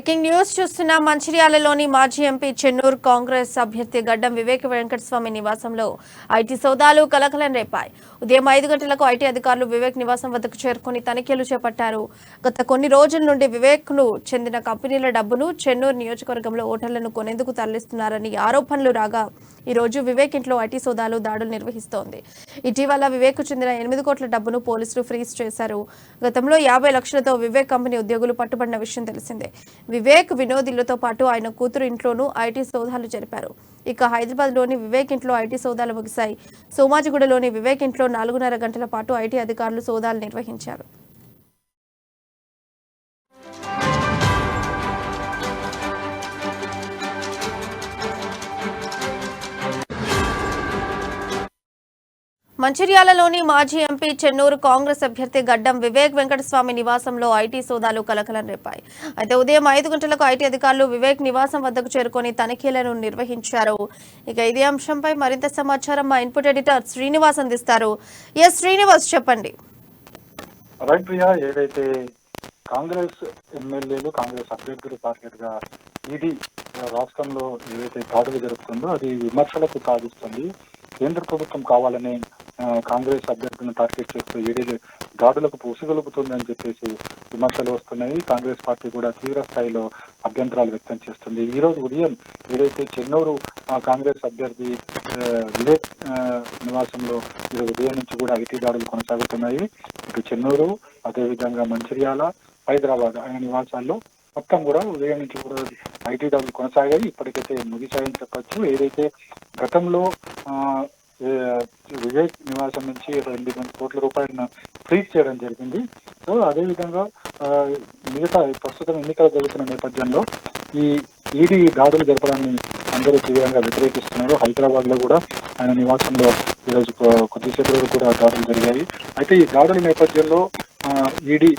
Breaking news చూస్తున్న మంచిర్యాలలోని మాజీ MP Chennur Congress అభ్యర్థి గడ్డం వివేక వెంకటస్వామి నివాసంలో ఐటీ సోదాలు కలకలం రేపాయి. ఉదయం 5 గంటలకు ఐటీ అధికారులు వివేక్ నివాసం వద్దకు చేరుకుని తనిఖీలు చేపట్టారు. గత కొన్ని రోజుల నుండి వివేక్ ను చెందిన కంపెనీల డబ్బును చెన్నూరు నియోజకవర్గంలో ఓటర్లను కొనేందుకు తరలిస్తున్నారని ఆరోపణలు రాగా ఈ రోజు వివేక్ ఇంట్లో ఐటీ సోదాలు దాడులు నిర్వహిస్తోంది. ఇటీవల వివేక్ చెందిన 8 కోట్ల డబ్బును పోలీసులు ఫ్రీజ్ చేశారు. గతంలో 50 లక్షలతో వివేక్ కంపెనీ ఉద్యోగులు పట్టుబడిన విషయం తెలిసిందే. వివేక్ వినోద్ ఇళ్లతో పాటు ఆయన కూతురు ఇంట్లోనూ ఐటీ సోదాలు జరిపారు. ఇక హైదరాబాద్లోని వివేక్ ఇంట్లో ఐటీ సోదాలు ముగిశాయి. సోమాజిగూడలోని వివేక్ ఇంట్లో 4.5 గంటల పాటు ఐటీ అధికారులు సోదాలు నిర్వహించారు. మంచిర్యాలలోని మాజీ ఎంపీ చెన్నూరు కాంగ్రెస్ అభ్యర్థి గడ్డం వివేక్ వెంకటస్వామి నివాసంలో ఐటీ సోదాలు కలకలం రేపాయి. అయితే ఉదయం 5 గంటలకు ఐటీ అధికారులు వివేక్ నివాసం వద్దకు చేరుకొని తనిఖీలను నిర్వహించారు. ఇక ఇదే అంశంపై మరింత సమాచారం మా ఇన్పుట్ ఎడిటర్ శ్రీనివాస్ అందిస్తారు. శ్రీనివాస్, చెప్పండి. ఏదైతే కాంగ్రెస్ ఎమ్మెల్యేలు కాంగ్రెస్ అభ్యర్థులు టార్గెట్ గా ఈడీ రాష్ట్రంలో ఏదైతే దాడులు జరుగుతుందో అది విమర్శలకు సాధిస్తుంది. కేంద్ర ప్రభుత్వం కావాలని కాంగ్రెస్ అభ్యర్థులను టార్గెట్ చేస్తూ ఈడీ దాడులకు పూసిగొలుపుతుందని చెప్పేసి విమర్శలు వస్తున్నాయి. కాంగ్రెస్ పార్టీ కూడా తీవ్ర స్థాయిలో అభ్యంతరాలు వ్యక్తం చేస్తుంది. ఈ రోజు ఉదయం ఏదైతే చెన్నూరు కాంగ్రెస్ అభ్యర్థి వివేక్ నివాసంలో ఈరోజు ఉదయం నుంచి కూడా ఐటీ దాడులు కొనసాగుతున్నాయి. ఇటు చెన్నూరు, అదేవిధంగా మంచిర్యాల, హైదరాబాద్ ఆయన నివాసాల్లో మొత్తం కూడా ఉదయం నుంచి కూడా ఐటీ దాడులు కొనసాగాయి. ఇప్పటికైతే ముగిశాయని చెప్పచ్చు. ఏదైతే గతంలో వివేక్ నివాసం నుంచి 2 కోట్ల రూపాయలను ఫ్రీజ్ చేయడం జరిగింది. సో అదేవిధంగా మిగతా ప్రస్తుతం ఎన్నికలు జరుగుతున్న నేపథ్యంలో ఈ ఈడీ దాడులు జరపడాన్ని అందరూ తీవ్రంగా వ్యతిరేకిస్తున్నారు. హైదరాబాద్ లో కూడా ఆయన నివాసంలో ఈరోజు కొద్దిసేపు వరకు కూడా దాడులు జరిగాయి. అయితే ఈ దాడుల నేపథ్యంలో ఈడీ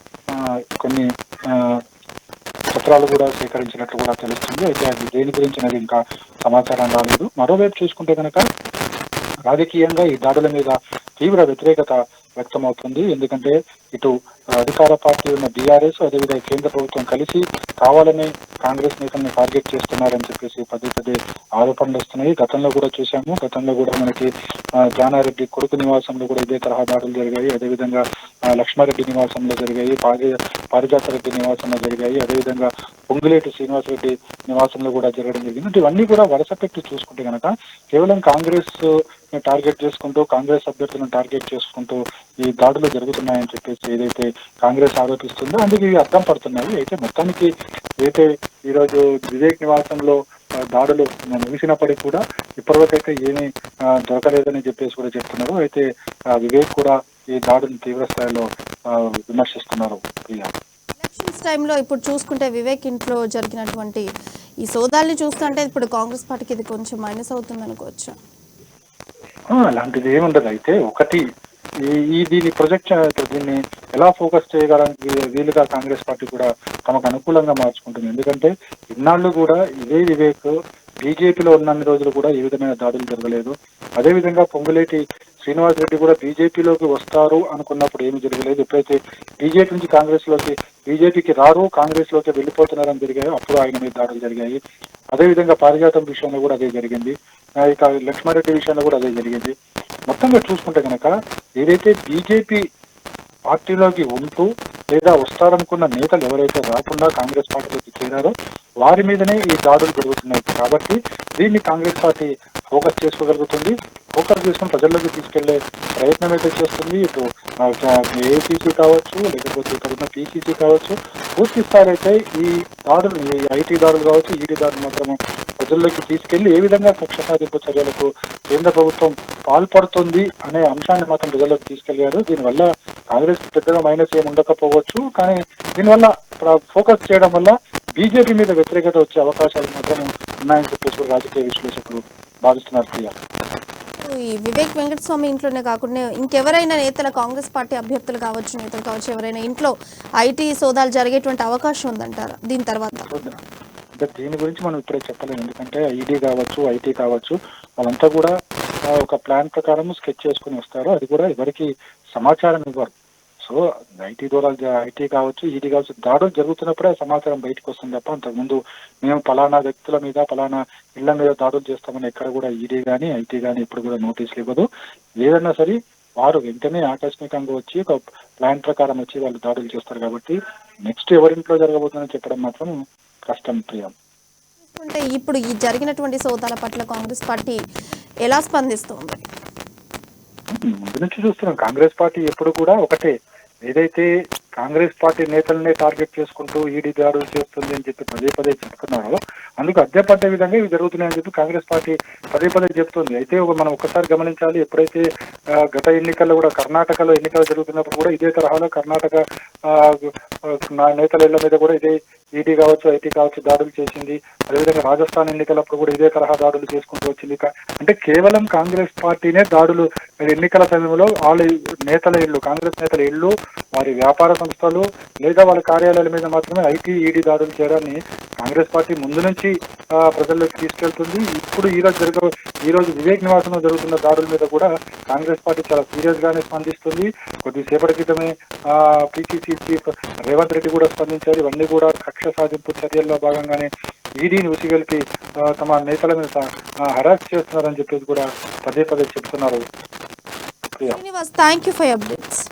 కొన్ని పత్రాలు కూడా సేకరించినట్లు కూడా తెలుస్తుంది. అయితే అది దేని గురించి అనేది ఇంకా సమాచారం రాలేదు. మరోవైపు చూసుకుంటే కనుక రాజకీయంగా ఈ దాడుల మీద తీవ్ర వ్యతిరేకత వ్యక్తమవుతుంది. ఎందుకంటే ఇటు అధికార పార్టీ ఉన్న బీఆర్ఎస్, అదేవిధంగా కేంద్ర ప్రభుత్వం కలిసి కావాలని కాంగ్రెస్ నేతలను టార్గెట్ చేస్తున్నారని చెప్పేసి పదే ఆరోపణలు వస్తున్నాయి. గతంలో కూడా చూసాము. గతంలో కూడా మనకి జానారెడ్డి కొడుకు నివాసంలో కూడా ఇదే తరహా దాడులు జరిగాయి. అదేవిధంగా లక్ష్మారెడ్డి నివాసంలో జరిగాయి, పారిజాత రెడ్డి నివాసంలో జరిగాయి, అదేవిధంగా పొంగులేటి శ్రీనివాసరెడ్డి నివాసంలో కూడా జరగడం జరిగింది. ఇవన్నీ కూడా వరుస పెట్టి చూసుకుంటే కనుక కేవలం కాంగ్రెస్ టార్గెట్ చేసుకుంటూ, కాంగ్రెస్ అభ్యర్థులను టార్గెట్ చేసుకుంటూ ఈ దాడులు జరుగుతున్నాయని చెప్పేసి ఏదైతే కాంగ్రెస్ ఆరోపిస్తుందో అందుకు ఇవి అర్థం పడుతున్నాయి. అయితే మొత్తానికి అయితే ఈరోజు వివేక్ నివాసంలో దాడులు ముగిసినప్పటికీ కూడా ఇప్పటివరకైతే ఏమీ దొరకలేదని చెప్పేసి కూడా చెప్తున్నారు. అయితే వివేక్ కూడా ఈ దాడుని తీవ్ర స్థాయిలో విమర్శిస్తున్నారు. ఎలక్షన్స్ టైంలో ఇప్పుడు చూసుకుంటే వివేక్ ఇంట్లో జరిగినటువంటి ఈ సోదాల్ని చూస్తుంటే ఇప్పుడు కాంగ్రెస్ పార్టీకి ఇది కొంచెం మైనస్ అవుతుంది అనుకోవచ్చు. అలాంటిది ఏముండదు. అయితే ఒకటి దీన్ని ప్రొజెక్ట్ దీన్ని ఎలా ఫోకస్ చేయడానికి వీలుగా కాంగ్రెస్ పార్టీ కూడా తమకు అనుకూలంగా మార్చుకుంటుంది. ఎందుకంటే ఇన్నాళ్ళు కూడా ఇదే వివేక్ బీజేపీలో ఉన్నన్ని రోజులు కూడా ఏ విధమైన దాడులు జరగలేదు. అదేవిధంగా పొంగులేటి శ్రీనివాస్ రెడ్డి కూడా బీజేపీలోకి వస్తారు అనుకున్నప్పుడు ఏమి జరగలేదు. ఎప్పుడైతే బీజేపీ నుంచి బీజేపీకి రారు, కాంగ్రెస్ లోకి వెళ్ళిపోతున్నారని జరిగాయో అప్పుడు ఆయన మీద దాడులు జరిగాయి. అదేవిధంగా పారిజాతం విషయంలో కూడా అదే జరిగింది. ఇక లక్ష్మారెడ్డి విషయంలో కూడా అదే జరిగింది. మొత్తంగా చూసుకుంటే కనుక ఏదైతే బీజేపీ పార్టీలోకి ఉంటూ లేదా వస్తారనుకున్న నేతలు ఎవరైతే రాకుండా కాంగ్రెస్ పార్టీలోకి చేరారో వారి మీదనే ఈ దాడులు జరుగుతున్నాయి. కాబట్టి దీన్ని కాంగ్రెస్ పార్టీ ఫోకస్ చేసుకోగలుగుతుంది. ఫోకస్ చేసుకుని ప్రజల్లోకి తీసుకెళ్లే ప్రయత్నం అయితే చేస్తుంది. ఇటు ఏఐసీసీ కావచ్చు, లేకపోతే ఇక్కడ ఉన్న పీసీసీ కావచ్చు, పూర్తి స్థాయి అయితే ఈ దాడులు, ఈ ఐటీ దాడులు కావచ్చు, ఈడీ దాడులు మాత్రము ప్రజల్లోకి తీసుకెళ్లి ఏ విధంగా కక్ష సాధింపు చర్యలకు కేంద్ర ప్రభుత్వం పాల్పడుతుంది అనే అంశాన్ని మాత్రం ప్రజల్లోకి తీసుకెళ్లారు. దీనివల్ల కాంగ్రెస్ పెద్దగా మైనస్ ఏమి ఉండకపోవచ్చు, కానీ దీనివల్ల ఫోకస్ చేయడం వల్ల బీజేపీ మీద వ్యతిరేకత వచ్చే అవకాశాలు మాత్రం ఉన్నాయని చెప్పేసి రాజకీయ విశ్లేషకులు భావిస్తున్నారు. ఈ వివేక్ వెంకటస్వామి ఇంట్లోనే కాకుండా ఇంకెవరైనా నేతలు, కాంగ్రెస్ పార్టీ అభ్యర్థులు కావచ్చు, నేతలు కావచ్చు, ఎవరైనా ఇంట్లో ఐటీ సోదాలు జరిగేటువంటి అవకాశం ఉందంటారా దీని తర్వాత? దీని గురించి మనం ఇప్పుడే చెప్పలేము. ఎందుకంటే ఈడీ కావచ్చు, ఐటీ కావచ్చు, వాళ్ళంతా కూడా ఒక ప్లాన్ ప్రకారం స్కెచ్ చేసుకుని వస్తారు. అది కూడా ఎవరికి సమాచారం ఇవ్వరు. సో సో ఐటీ కావచ్చు, ఈడీ కావచ్చు, దాడులు జరుగుతున్నప్పుడే ఆ సమాచారం బయటకు వస్తుంది తప్ప అంతకుముందు మేము పలానా వ్యక్తుల మీద పలానా ఇళ్ల మీద దాడులు చేస్తామని ఎక్కడ కూడా ఈడీ కానీ ఐటీ కానీ ఇప్పుడు కూడా నోటీసులు ఇవ్వదు. ఏదన్నా సరే వారు వెంటనే ఆకస్మికంగా వచ్చి ఒక ప్లాన్ ప్రకారం వచ్చి వాళ్ళు దాడులు చేస్తారు. కాబట్టి నెక్స్ట్ ఎవరింట్లో జరగబోతుందని చెప్పడం మాత్రం కష్టం ప్రియ. అంటే ఇప్పుడు ఈ జరిగినటువంటి సోదాల పట్ల కాంగ్రెస్ పార్టీ ఎలా స్పందిస్తోంది? ముందు నుంచి చూస్తున్నాం కాంగ్రెస్ పార్టీ ఎప్పుడు కూడా ఒకటే, ఏదైతే కాంగ్రెస్ పార్టీ నేతలనే టార్గెట్ చేసుకుంటూ ఈడీ దాడులు చేస్తుంది అని చెప్పి పదే పదే చెప్తున్నారో అందుకు అద్దెపడ్డే విధంగా ఇవి జరుగుతున్నాయని చెప్పి కాంగ్రెస్ పార్టీ పదే పదే చెప్తుంది. అయితే మనం ఒక్కసారి గమనించాలి, ఎప్పుడైతే గత ఎన్నికల్లో కూడా కర్ణాటకలో ఎన్నికలు జరుగుతున్నప్పుడు కూడా ఇదే తరహాలో కర్ణాటక నేతల ఇళ్ల మీద కూడా ఇదే ఈడీ కావచ్చు, ఐటీ కావచ్చు దాడులు చేసింది. అదేవిధంగా రాజస్థాన్ ఎన్నికలప్పుడు కూడా ఇదే తరహా దాడులు చేసుకుంటూ వచ్చింది. అంటే కేవలం కాంగ్రెస్ పార్టీనే దాడులు ఎన్నికల సమయంలో వాళ్ళ నేతల ఇళ్ళు, కాంగ్రెస్ నేతల ఇళ్ళు, వారి వ్యాపార సంస్థలు లేదా వాళ్ళ కార్యాలయాల మీద మాత్రమే ఐటీ ఈడీ దాడులు చేయడాన్ని కాంగ్రెస్ పార్టీ ముందు నుంచి ప్రజల్లోకి తీసుకెళ్తుంది. ఇప్పుడు ఈ రోజు వివేక్ నివాసంలో జరుగుతున్న దాడుల మీద కూడా కాంగ్రెస్ పార్టీ చాలా సీరియస్ గానే స్పందిస్తుంది. కొద్దిసేపటి క్రితమే పిసిసి చీఫ్ రేవంత్ రెడ్డి కూడా స్పందించారు. ఇవన్నీ కూడా కక్ష సాధింపు చర్యల్లో భాగంగానే ఈడీని ఉసిగొల్పి తమ నేతల మీద హరాస్ చేస్తున్నారని చెప్పేసి కూడా పదే పదే చెప్తున్నారు. Srinivas, thank you for updates.